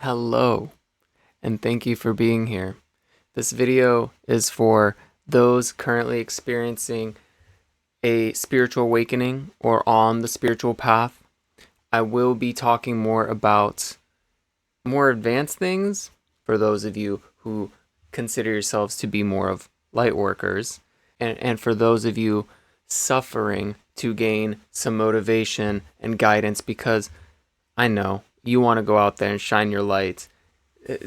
Hello, and thank you for being here. This video is for those currently experiencing a spiritual awakening or on the spiritual path. I will be talking more about more advanced things for those of you who consider yourselves to be more of light workers, and for those of you suffering to gain some motivation and guidance, because I know you want to go out there and shine your light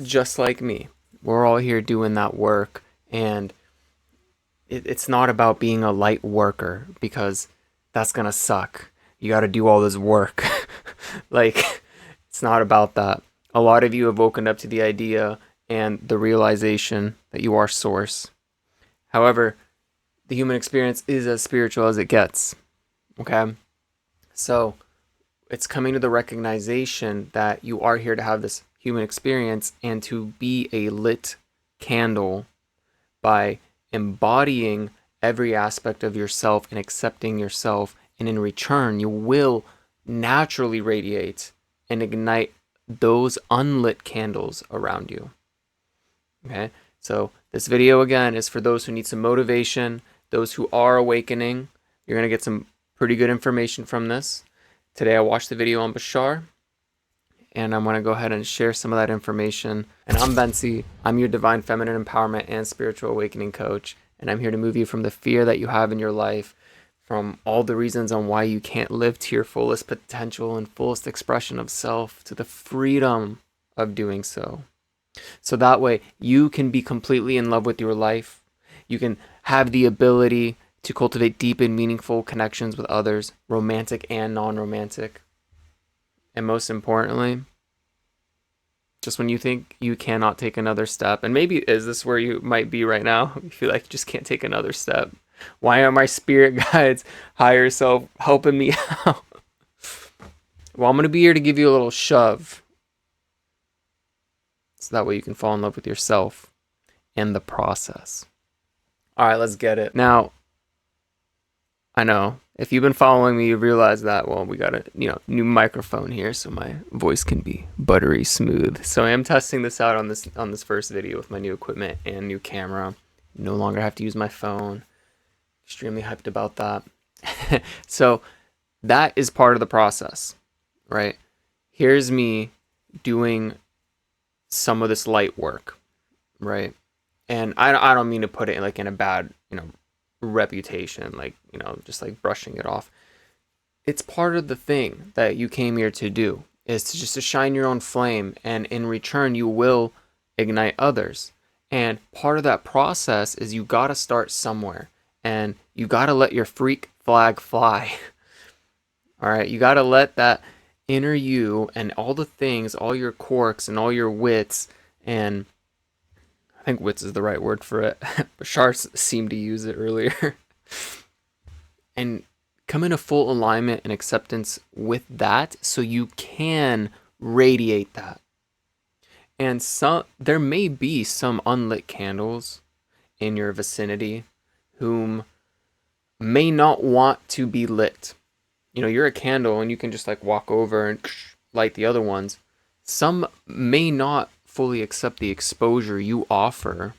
just like me. We're all here doing that work, and it's not about being a light worker, because that's gonna suck. You got to do all this work. Like, it's not about that. A lot of you have woken up to the idea and the realization that you are source. However, the human experience is as spiritual as it gets. Okay? So, it's coming to the recognition that you are here to have this human experience and to be a lit candle by embodying every aspect of yourself and accepting yourself. And in return, you will naturally radiate and ignite those unlit candles around you. Okay? So this video, again, is for those who need some motivation, those who are awakening. You're going to get some pretty good information from this. Today I watched the video on Bashar, and I'm going to go ahead and share some of that information. And I'm Bensi. I'm your divine feminine empowerment and spiritual awakening coach, and I'm here to move you from the fear that you have in your life, from all the reasons on why you can't live to your fullest potential and fullest expression of self, to the freedom of doing so. So that way you can be completely in love with your life. You can have the ability to cultivate deep and meaningful connections with others, romantic and non-romantic. And most importantly, just when you think you cannot take another step, and maybe is this where you might be right now? You feel like you just can't take another step. Why are my spirit guides, higher self, helping me out? Well, I'm going to be here to give you a little shove, so that way you can fall in love with yourself and the process. All right, let's get it. Now, I know if you've been following me, you realize that, well, we got a new microphone here, so my voice can be buttery smooth. So I am testing this out on this first video with my new equipment and new camera. No longer have to use my phone. Extremely hyped about that. So that is part of the process, right? Here's me doing some of this light work, right? And I don't mean to put it in a bad, reputation, just like brushing it off. It's part of the thing that you came here to do, is to just to shine your own flame, and in return you will ignite others. And part of that process is you got to start somewhere, and you got to let your freak flag fly. All right, you got to let that inner you and all the things, all your quirks and all your wits, and I think wits is the right word for it. Bashar seemed to use it earlier. And come in a full alignment and acceptance with that, so you can radiate that. And there may be some unlit candles in your vicinity whom may not want to be lit. You're a candle and you can just walk over and light the other ones. Some may not fully accept the exposure you offer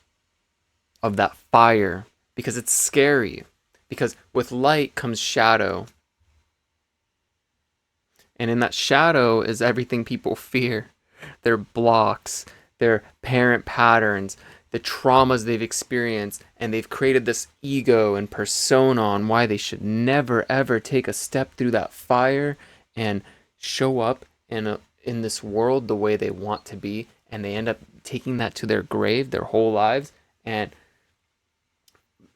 of that fire, because it's scary. Because with light comes shadow. And in that shadow is everything people fear. Their blocks, their parent patterns, the traumas they've experienced, and they've created this ego and persona on why they should never ever take a step through that fire and show up in this world the way they want to be. And they end up taking that to their grave, their whole lives. And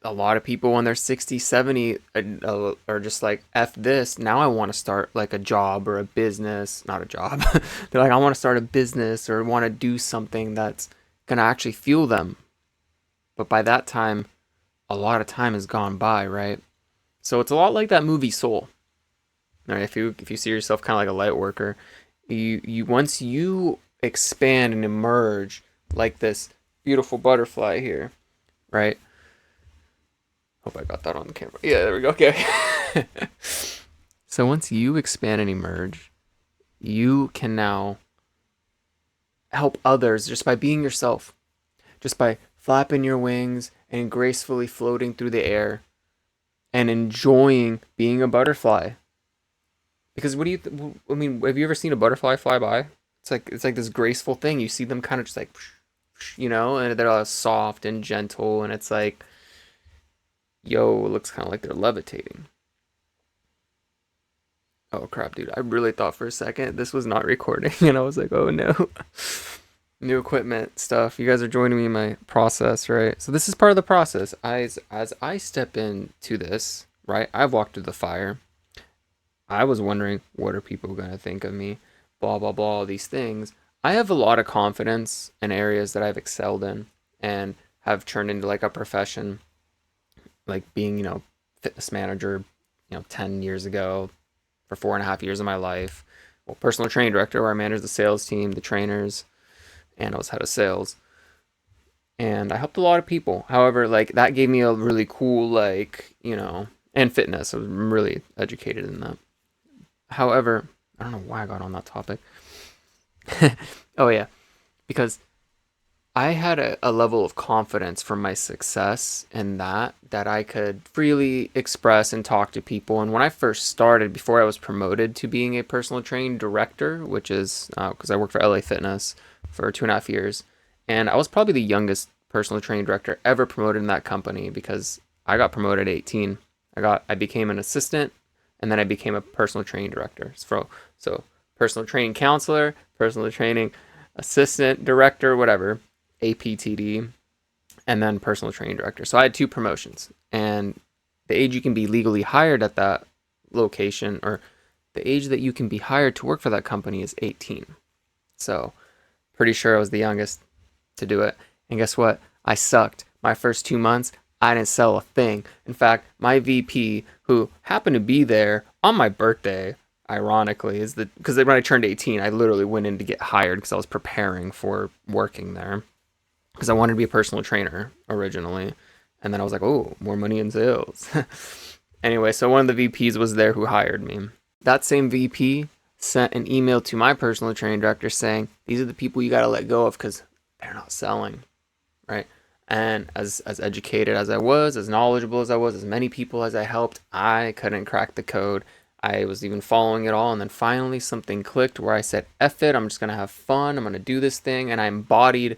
a lot of people when they're 60, 70 are just like, F this. Now I want to start a job or a business. Not a job. They're like, I want to start a business or want to do something that's going to actually fuel them. But by that time, a lot of time has gone by, right? So it's a lot like that movie Soul. All right, if you see yourself kind of like a light worker, you once you expand and emerge like this beautiful butterfly here, right? Hope I got that on the camera. Yeah, there we go. Okay. So once you expand and emerge, you can now help others just by being yourself, just by flapping your wings and gracefully floating through the air and enjoying being a butterfly. Because what do you? I mean, have you ever seen a butterfly fly by? It's like this graceful thing. You see them kind of just like, and they're all soft and gentle, and it's like, yo, it looks kind of like they're levitating. Oh crap, dude! I really thought for a second this was not recording, and I was like, oh no. New equipment stuff. You guys are joining me in my process, right? So this is part of the process. As I step into this, right? I've walked through the fire. I was wondering, what are people going to think of me? Blah, blah, blah, all these things. I have a lot of confidence in areas that I've excelled in and have turned into like a profession, like being, fitness manager, 10 years ago for 4.5 years of my life. Well, personal training director where I managed the sales team, the trainers, and I was head of sales. And I helped a lot of people. However, like that gave me a really cool, and fitness. I was really educated in that. However, I don't know why I got on that topic. Oh yeah, because I had a level of confidence from my success in that I could freely express and talk to people. And when I first started, before I was promoted to being a personal training director, which is because I worked for LA Fitness for 2.5 years, and I was probably the youngest personal training director ever promoted in that company because I got promoted at 18. I became an assistant, and then I became a personal training director. So personal training counselor, personal training assistant director, whatever, APTD, and then personal training director. So I had 2 promotions, and the age you can be legally hired at that location, or the age that you can be hired to work for that company, is 18. So pretty sure I was the youngest to do it. And guess what? I sucked. My first 2 months, I didn't sell a thing. In fact, my VP, who happened to be there on my birthday, ironically, because when I turned 18, I literally went in to get hired because I was preparing for working there because I wanted to be a personal trainer originally. And then I was like, oh, more money in sales. Anyway, so one of the VPs was there who hired me. That same VP sent an email to my personal training director saying, these are the people you got to let go of because they're not selling, right? And as educated as I was, as knowledgeable as I was, as many people as I helped, I couldn't crack the code. I was even following it all. And then finally something clicked where I said, F it, I'm just going to have fun. I'm going to do this thing. And I embodied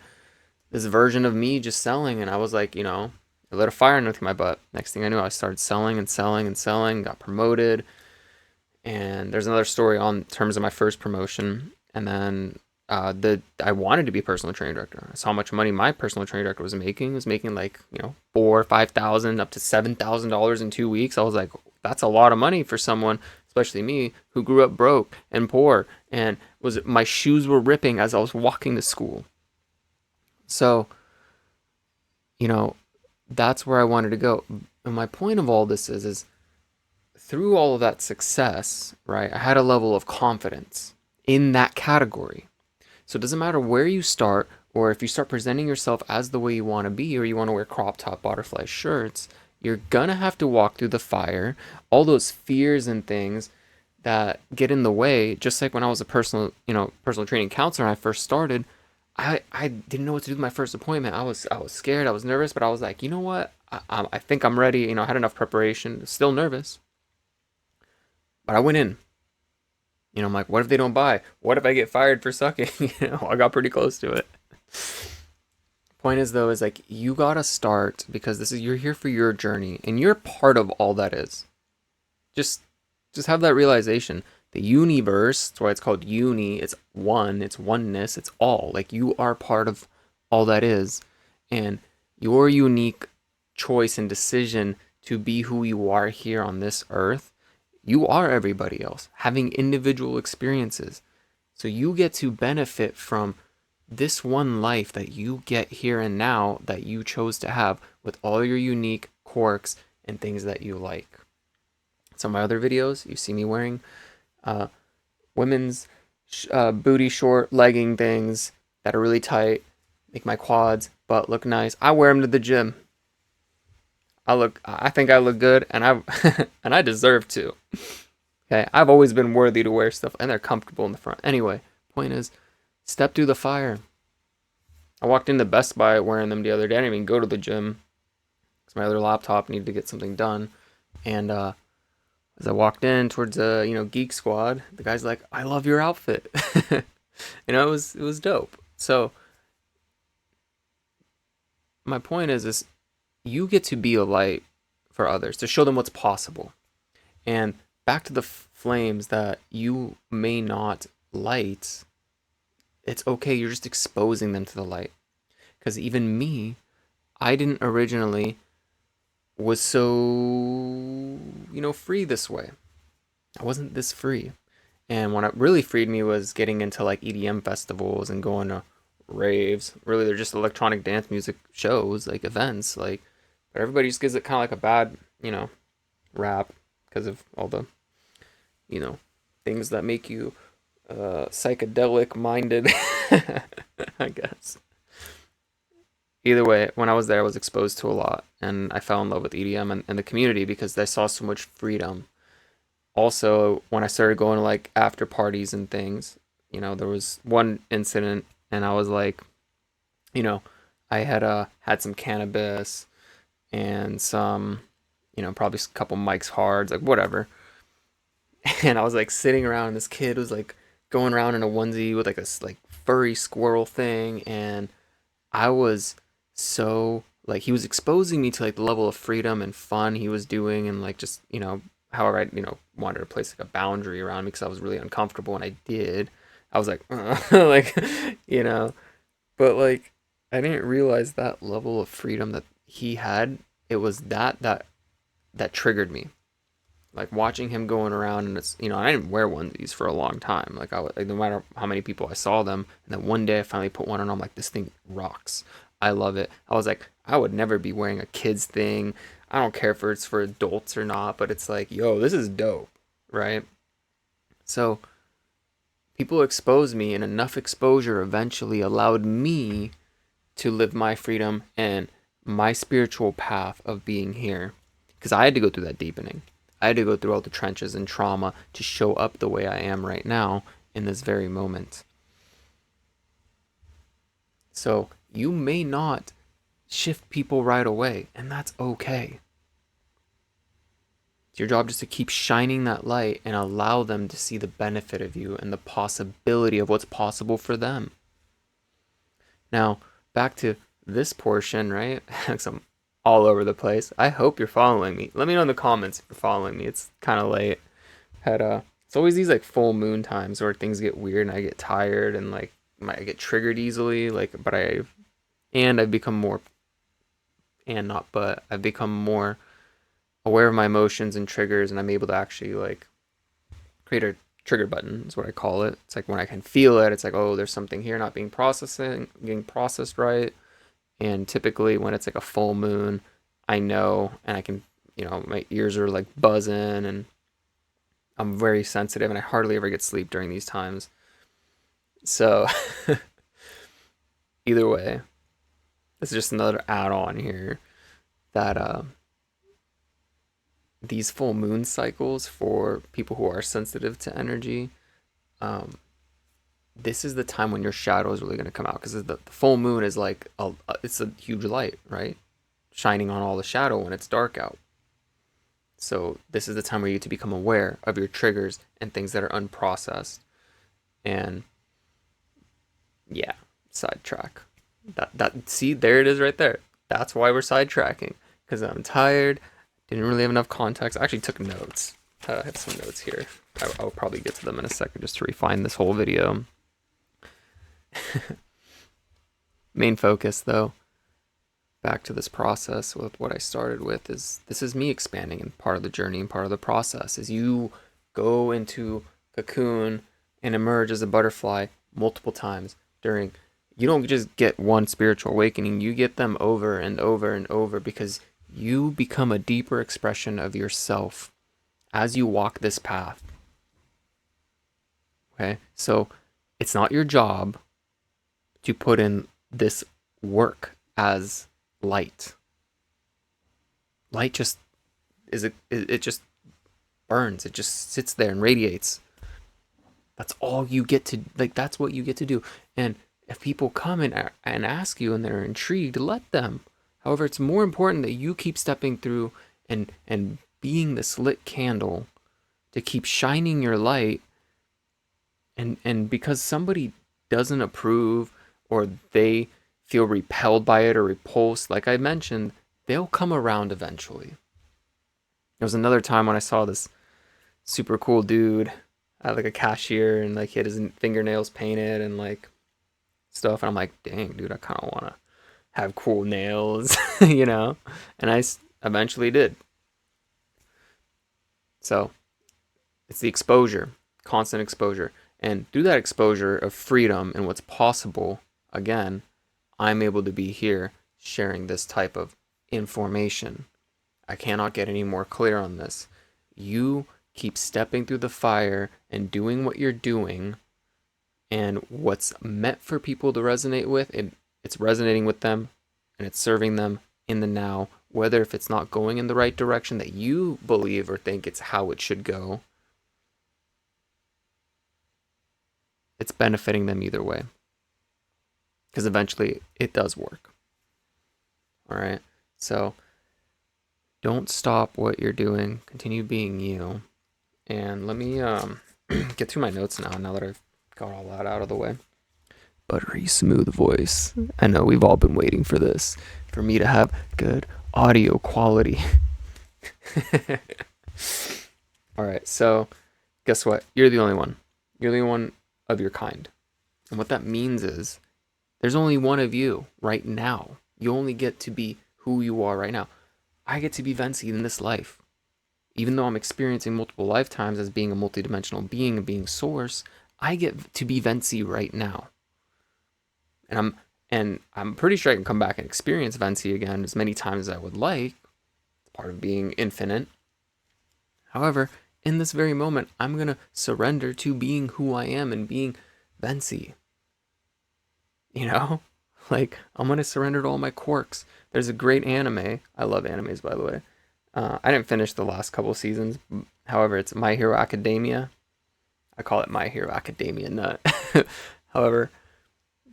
this version of me just selling. And I was like, I lit a fire underneath my butt. Next thing I knew, I started selling and selling and selling, got promoted. And there's another story on terms of my first promotion. And then I wanted to be a personal training director. I saw how much money my personal training director was making. It was making like, $4,000 or $5,000 up to $7,000 in 2 weeks. I was like, that's a lot of money for someone, especially me, who grew up broke and poor, and my shoes were ripping as I was walking to school. So, that's where I wanted to go. And my point of all this is through all of that success, right, I had a level of confidence in that category. So it doesn't matter where you start, or if you start presenting yourself as the way you want to be, or you want to wear crop top butterfly shirts, you're gonna have to walk through the fire, all those fears and things that get in the way. Just like when I was a personal training counselor and I first started, I didn't know what to do with my first appointment. I was scared, I was nervous, but I was like, you know what? I think I'm ready. I had enough preparation, still nervous, but I went in. I'm like, what if they don't buy? What if I get fired for sucking? I got pretty close to it. Point is though, is like you gotta start because you're here for your journey and you're part of all that is. Just have that realization. The universe, that's why it's called uni, it's one, it's oneness, it's all. Like you are part of all that is. And your unique choice and decision to be who you are here on this earth, you are everybody else, having individual experiences. So you get to benefit from this one life that you get here and now that you chose to have with all your unique quirks and things that you like. Some of my other videos, you see me wearing women's booty short legging things that are really tight, make my quads, butt look nice. I wear them to the gym. I think I look good, and I deserve to. Okay, I've always been worthy to wear stuff, and they're comfortable in the front. Anyway, point is, Step through the fire. I walked into Best Buy wearing them the other day. I didn't even go to the gym because my other laptop needed to get something done. And as I walked in towards Geek Squad, the guy's like, "I love your outfit." It was dope. So my point is you get to be a light for others to show them what's possible. And back to the flames that you may not light, it's okay. You're just exposing them to the light. Because even me, I didn't originally was so free this way. I wasn't this free. And what really freed me was getting into like EDM festivals and going to raves. Really, they're just electronic dance music shows, like events. Like, but everybody just gives it kind of like a bad, rap because of all the, you know, things that make you psychedelic minded, I guess. Either way, when I was there, I was exposed to a lot, and I fell in love with EDM and the community because I saw so much freedom. Also, when I started going to like after parties and things, there was one incident, and I was like, you know, I had some cannabis and some, probably a couple Mike's Hards, like whatever, and I was like sitting around, and this kid was like going around in a onesie with like a like furry squirrel thing, and I was so like he was exposing me to like the level of freedom and fun he was doing, and like just however I wanted to place like a boundary around me because I was really uncomfortable, and I did. I was like like you know, but like I didn't realize that level of freedom that he had. It was that triggered me. Like watching him going around, and it's I didn't wear onesies for a long time. Like like no matter how many people I saw them, and then one day I finally put one on. I'm like, this thing rocks. I love it. I was like, I would never be wearing a kid's thing. I don't care if it's for adults or not, but it's like, yo, this is dope, right? So people exposed me, and enough exposure eventually allowed me to live my freedom and my spiritual path of being here. Because I had to go through that deepening. I had to go through all the trenches and trauma to show up the way I am right now in this very moment. So you may not shift people right away, and that's okay. It's your job just to keep shining that light and allow them to see the benefit of you and the possibility of what's possible for them. Now, back to this portion, right? I'm all over the place. I hope you're following me. Let me know in the comments if you're following me. It's kind of late. It's always these like full moon times where things get weird and I get tired and like I get triggered easily. I've become more I've become more aware of my emotions and triggers, and I'm able to actually like create a trigger button is what I call it. It's like when I can feel it, it's like, oh, there's something here not being getting processed right. And typically when it's like a full moon, I know, and I can, my ears are like buzzing, and I'm very sensitive, and I hardly ever get sleep during these times. So either way, this is just another add-on here that these full moon cycles for people who are sensitive to energy, this is the time when your shadow is really going to come out, because the full moon is like it's a huge light, right, shining on all the shadow when it's dark out. So this is the time where you get to become aware of your triggers and things that are unprocessed. And yeah, sidetrack. That see, there it is right there. That's why we're sidetracking, because I'm tired. Didn't really have enough context. I actually took notes. I have some notes here. I'll probably get to them in a second just to refine this whole video. Main focus, though, back to this process with what I started with, is this is me expanding, and part of the journey and part of the process is you go into cocoon and emerge as a butterfly multiple times you don't just get one spiritual awakening, you get them over and over and over, because you become a deeper expression of yourself as you walk this path. Okay? So it's not your job to put in this work as light. Light just it just burns. It just sits there and radiates. That's all you get to, like, that's what you get to do. And if people come and ask you and they're intrigued, let them. However, it's more important that you keep stepping through and being this lit candle to keep shining your light. And because somebody doesn't approve or they feel repelled by it or repulsed, like I mentioned, they'll come around eventually. There was another time when I saw this super cool dude at like a cashier, and like he had his fingernails painted and like stuff, and I'm like, dang, dude, I kind of want to have cool nails, you know? And I eventually did. So it's the exposure, constant exposure. And through that exposure of freedom and what's possible, again, I'm able to be here sharing this type of information. I cannot get any more clear on this. You keep stepping through the fire and doing what you're doing, and what's meant for people to resonate with, it's resonating with them, and it's serving them in the now, whether if it's not going in the right direction that you believe or think it's how it should go, it's benefiting them either way. Because eventually it does work. All right. So don't stop what you're doing. Continue being you. And let me get through my notes now that I've got all that out of the way. Buttery smooth voice. I know we've all been waiting for this, for me to have good audio quality. All right, so guess what? You're the only one. You're the only one of your kind. And what that means is there's only one of you right now. You only get to be who you are right now. I get to be Vency in this life. Even though I'm experiencing multiple lifetimes as being a multidimensional being and being source, I get to be Vency right now. And I'm pretty sure I can come back and experience Vency again as many times as I would like. It's part of being infinite. However, in this very moment, I'm going to surrender to being who I am and being Vency. You know? Like, I'm going to surrender to all my quirks. There's a great anime. I love animes, by the way. I didn't finish the last couple seasons. However, it's My Hero Academia. I call it My Hero Academia Nut. However,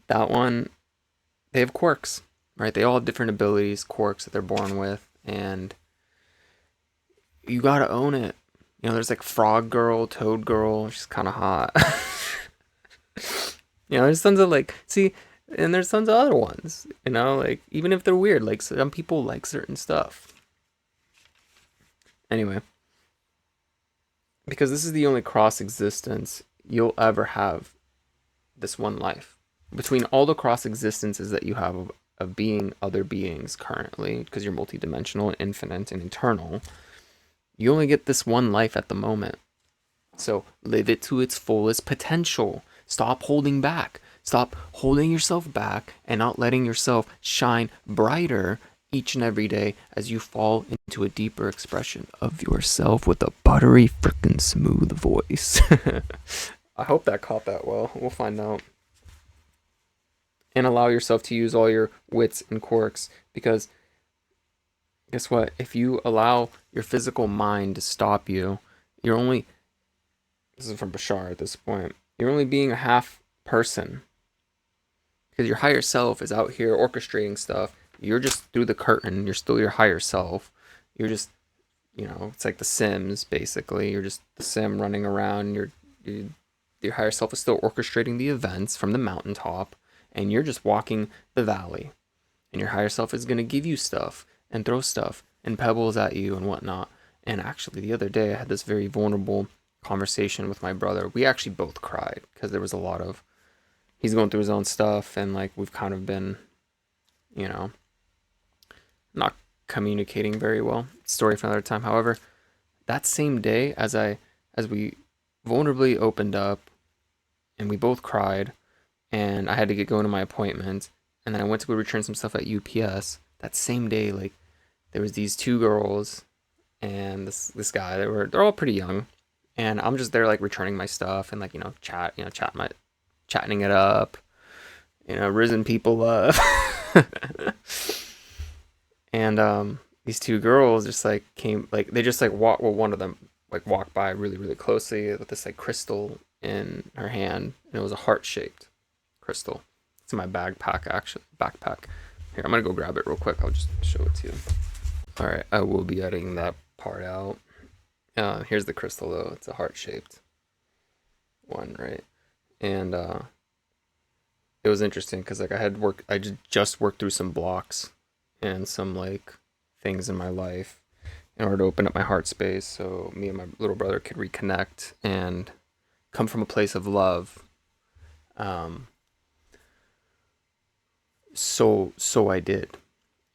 that one, they have quirks, right? They all have different abilities, quirks that they're born with, and you gotta own it. You know, there's like Frog Girl, Toad Girl. She's kind of hot. You know, there's tons of like, see, and there's tons of other ones. You know, like even if they're weird, like some people like certain stuff. Anyway, because this is the only cross existence you'll ever have this one life. Between all the cross existences that you have of being other beings currently, because you're multidimensional and infinite and eternal, you only get this one life at the moment. So live it to its fullest potential. Stop holding back. Stop holding yourself back and not letting yourself shine brighter each and every day as you fall into a deeper expression of yourself with a buttery freaking smooth voice. I hope that caught that well. We'll find out. And allow yourself to use all your wits and quirks, because guess what? If you allow your physical mind to stop you, you're only, this is from Bashar at this point, you're only being a half person. Because your higher self is out here orchestrating stuff. You're just through the curtain. You're still your higher self. You're just, you know, it's like The Sims, basically. You're just the sim running around. Your higher self is still orchestrating the events from the mountaintop, and you're just walking the valley. And your higher self is going to give you stuff and throw stuff and pebbles at you and whatnot. And actually, the other day, I had this very vulnerable conversation with my brother. We actually both cried because there was a lot of, he's going through his own stuff, and like we've kind of been, you know, not communicating very well. Story for another time. However, that same day, as we vulnerably opened up and we both cried, and I had to get going to my appointment, and then I went to go return some stuff at UPS. That same day, like there was these two girls and this guy. They're all pretty young, and I'm just there like returning my stuff and like, you know, chatting it up, you know, rizzing people up. And these two girls just like came, like they just like walked, well, one of them like walked by really, really closely with this like crystal in her hand, and it was a heart-shaped crystal. It's in my backpack, actually. Backpack. Here, I'm gonna go grab it real quick. I'll just show it to you. All right, I will be editing that part out. Here's the crystal though. It's a heart-shaped one, right? And it was interesting because like I just worked through some blocks and some like things in my life in order to open up my heart space, so me and my little brother could reconnect and come from a place of love. So I did,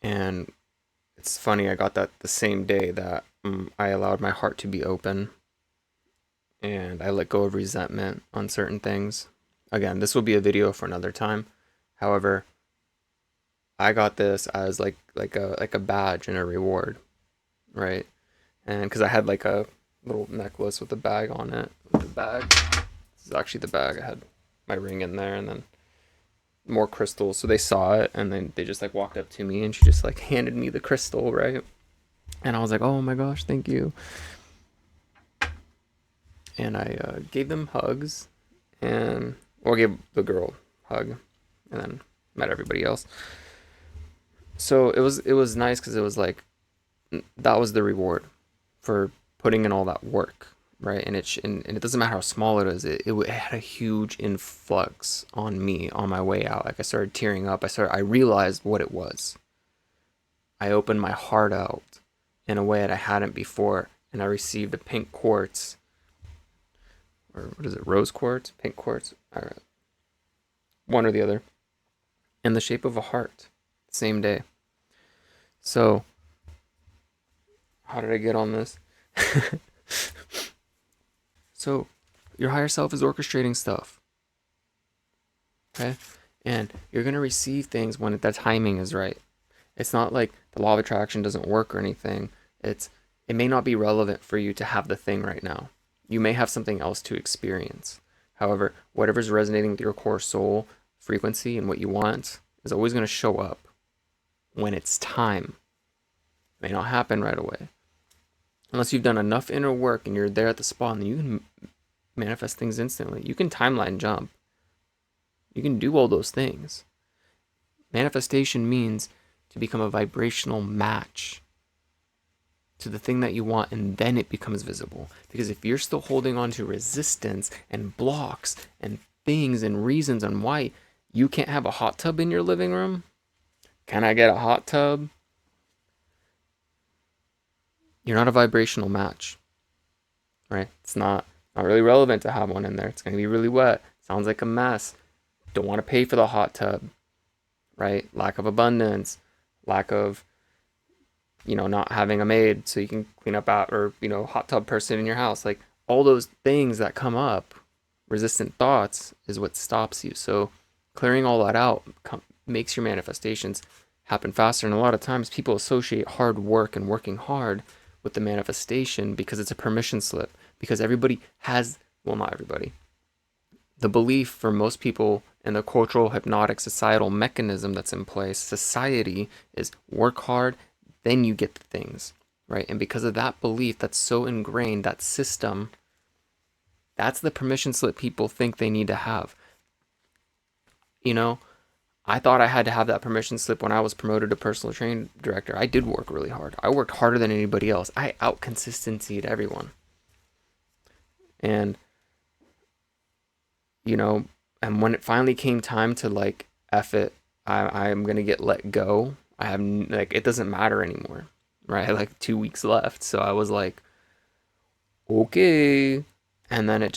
and it's funny. I got that the same day that I allowed my heart to be open, and I let go of resentment on certain things. Again, this will be a video for another time. However, I got this as like a badge and a reward, right? And because I had like a little necklace with a bag on it. With the bag, this is actually the bag. I had my ring in there, and then more crystals. So they saw it, and then they just like walked up to me, and she just like handed me the crystal, right? And I was like, oh my gosh, thank you. And I gave them hugs, and I gave the girl a hug, and then met everybody else. So it was nice because it was like that was the reward for putting in all that work, right? And it doesn't matter how small it is. It had a huge influx on me on my way out. Like I started tearing up. I realized what it was. I opened my heart out in a way that I hadn't before, and I received a pink quartz, or what is it, rose quartz, pink quartz, one or the other, in the shape of a heart, same day. So, how did I get on this? So, your higher self is orchestrating stuff, okay? And you're going to receive things when the timing is right. It's not like the law of attraction doesn't work or anything. It may not be relevant for you to have the thing right now. You may have something else to experience. However, whatever's resonating with your core soul frequency and what you want is always going to show up when it's time. It may not happen right away. Unless you've done enough inner work and you're there at the spot, and you can manifest things instantly. You can timeline jump. You can do all those things. Manifestation means to become a vibrational match to the thing that you want, and then it becomes visible. Because if you're still holding on to resistance and blocks and things and reasons on why you can't have a hot tub in your living room, can I get a hot tub? You're not a vibrational match, right? It's not really relevant to have one in there. It's going to be really wet. Sounds like a mess. Don't want to pay for the hot tub, right? Lack of abundance, lack of, not having a maid so you can clean up out, or, hot tub person in your house. Like all those things that come up, resistant thoughts, is what stops you. So clearing all that out makes your manifestations happen faster. And a lot of times people associate hard work and working hard with the manifestation because it's a permission slip. Because everybody has, well, not everybody. The belief for most people in the cultural, hypnotic, societal mechanism that's in place, society, is work hard, then you get the things, right? And because of that belief that's so ingrained, that system, that's the permission slip people think they need to have. I thought I had to have that permission slip when I was promoted to personal training director. I did work really hard. I worked harder than anybody else. I out-consistency'd everyone. And, and when it finally came time to like, F it, I'm going to get let go. it doesn't matter anymore, right? I had like 2 weeks left. So I was like, okay. And then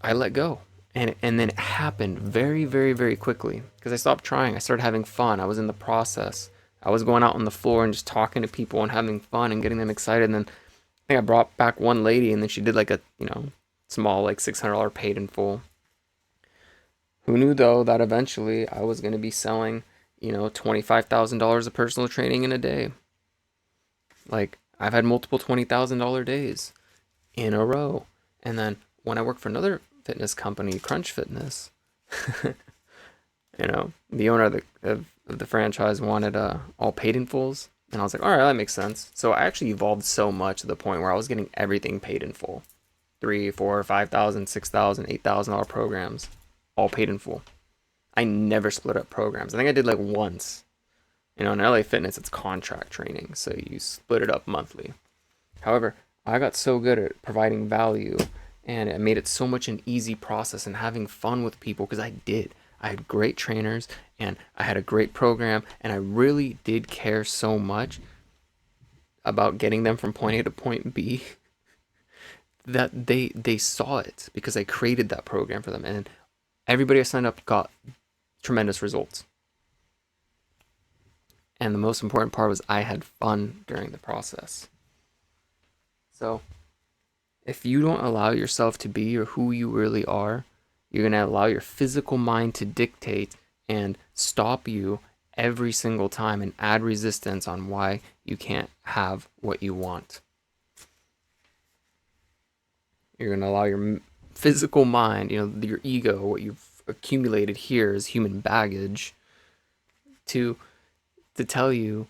I let go. And then it happened very, very, very quickly because I stopped trying. I started having fun. I was in the process. I was going out on the floor and just talking to people and having fun and getting them excited. And then I think I brought back one lady, and then she did like a, small, like $600 paid in full. Who knew though that eventually I was going to be selling, $25,000 of personal training in a day. Like I've had multiple $20,000 days in a row. And then when I worked for another fitness company, Crunch Fitness, the owner of the franchise wanted all paid in fulls, and I was like, all right, that makes sense. So I actually evolved so much to the point where I was getting everything paid in full. $3,000, $4,000, $5,000, $6,000, $8,000 programs, all paid in full. I never split up programs. I think I did like once. In LA Fitness, it's contract training, so you split it up monthly. However, I got so good at providing value, and it made it so much an easy process and having fun with people, because I did. I had great trainers, and I had a great program, and I really did care so much about getting them from point A to point B that they saw it, because I created that program for them, and everybody I signed up got tremendous results. And the most important part was I had fun during the process. So if you don't allow yourself to be or who you really are, you're going to allow your physical mind to dictate and stop you every single time and add resistance on why you can't have what you want. You're going to allow your physical mind, your ego, what you've accumulated here as human baggage, to tell you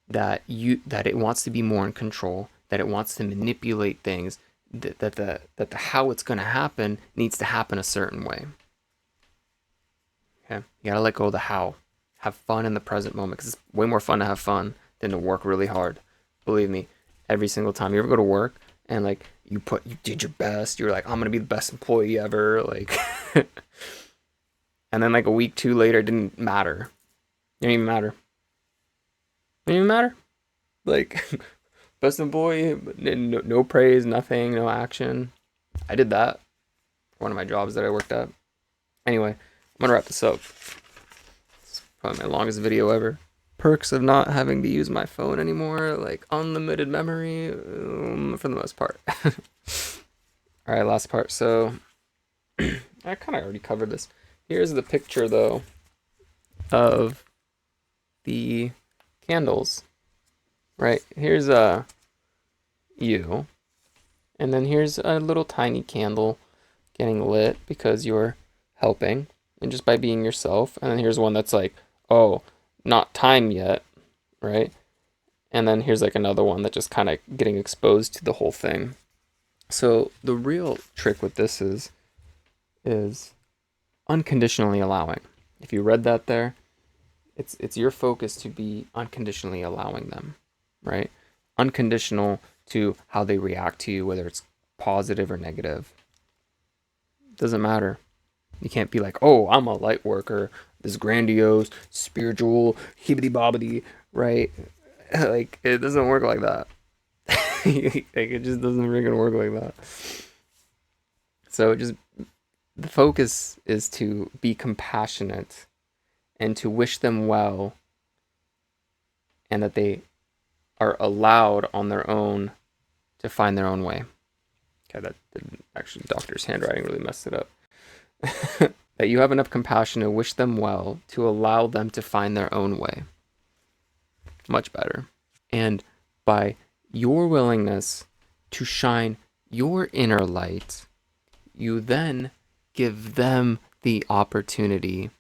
that it wants to be more in control, that it wants to manipulate things, that the how it's going to happen needs to happen a certain way. Okay, you gotta let go of the how. Have fun in the present moment, because it's way more fun to have fun than to work really hard. Believe me, every single time you ever go to work and like you did your best, you're like, I'm gonna be the best employee ever, like, and then like a week, two later, it didn't matter. It didn't even matter. It didn't even matter. Like, best employee, no praise, nothing, no action. I did that for one of my jobs that I worked at. Anyway, I'm gonna wrap this up. It's probably my longest video ever. Perks of not having to use my phone anymore, like unlimited memory, for the most part. All right, last part. So I kind of already covered this. Here's the picture though of the candles. Right, here's you, and then here's a little tiny candle getting lit because you're helping and just by being yourself. And then here's one that's like, oh, not time yet, right? And then here's like another one that just kind of getting exposed to the whole thing. So the real trick with this is unconditionally allowing. If you read that there, it's your focus to be unconditionally allowing them, right? Unconditional to how they react to you, whether it's positive or negative. Doesn't matter. You can't be like, oh, I'm a light worker, this grandiose, spiritual, hibbity bobbity, right? Like, it doesn't work like that. Like, it just doesn't freaking work like that. So just the focus is to be compassionate and to wish them well, and that they are allowed on their own to find their own way. Okay, that didn't actually, doctor's handwriting really messed it up. That you have enough compassion to wish them well, to allow them to find their own way. Much better. And by your willingness to shine your inner light, you then give them the opportunity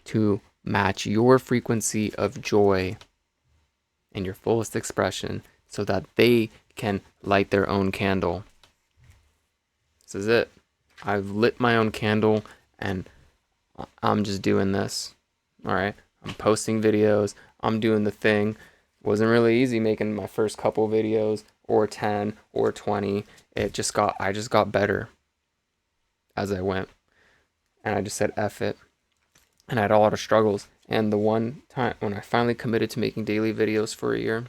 to match your frequency of joy and your fullest expression so that they can light their own candle. This is it. I've lit my own candle and I'm just doing this. All right. I'm posting videos. I'm doing the thing. It wasn't really easy making my first couple videos or 10 or 20. I just got better as I went. And I just said, F it. And I had a lot of struggles. And the one time when I finally committed to making daily videos for a year,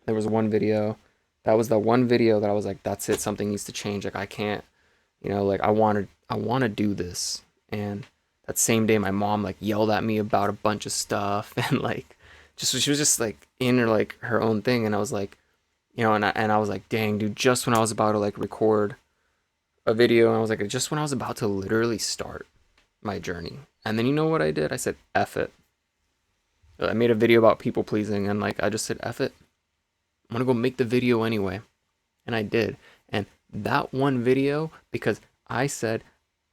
there was one video. That was the one video that I was like, that's it. Something needs to change. Like, I can't, like, I want to do this. And that same day, my mom like yelled at me about a bunch of stuff, and like, she was just like in her own thing. And I was like, and I was like, dang, dude, just when I was about to like record a video, and I was like, just when I was about to literally start my journey. And then you know what I did? I said, F it. I made a video about people pleasing, and like, I just said, F it. I'm gonna go make the video anyway. And I did. And that one video, because I said,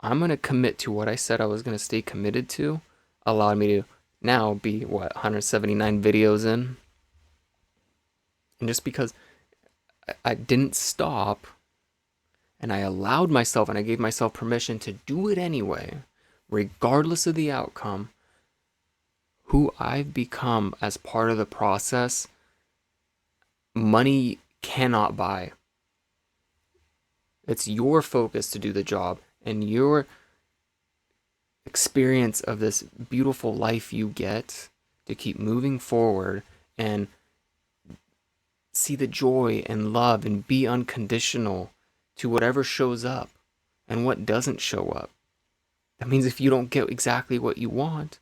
I'm gonna commit to what I said I was gonna stay committed to, allowed me to now be 179 videos in. And just because I didn't stop, and I allowed myself and I gave myself permission to do it anyway, regardless of the outcome. Who I've become as part of the process, money cannot buy. It's your focus to do the job, and your experience of this beautiful life you get to keep moving forward and see the joy and love and be unconditional to whatever shows up and what doesn't show up. That means if you don't get exactly what you want,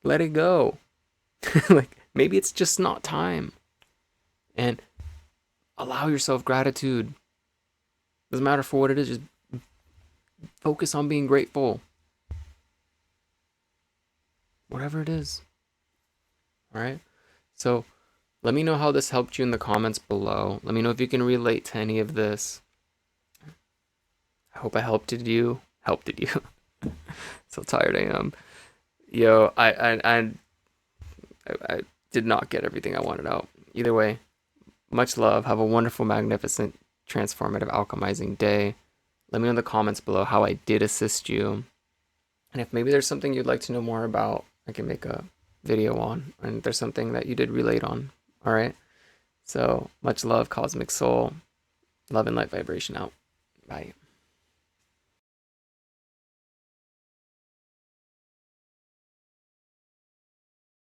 let it go. Like, maybe it's just not time. And allow yourself gratitude. Doesn't matter for what it is, just focus on being grateful. Whatever it is. All right? So let me know how this helped you in the comments below. Let me know if you can relate to any of this. I hope I helped you. So tired I am. Yo, I did not get everything I wanted out. Either way, much love. Have a wonderful, magnificent, transformative, alchemizing day. Let me know in the comments below how I did assist you. And if maybe there's something you'd like to know more about, I can make a video on. And if there's something that you did relate on. All right? So much love, Cosmic Soul. Love and light vibration out. Bye.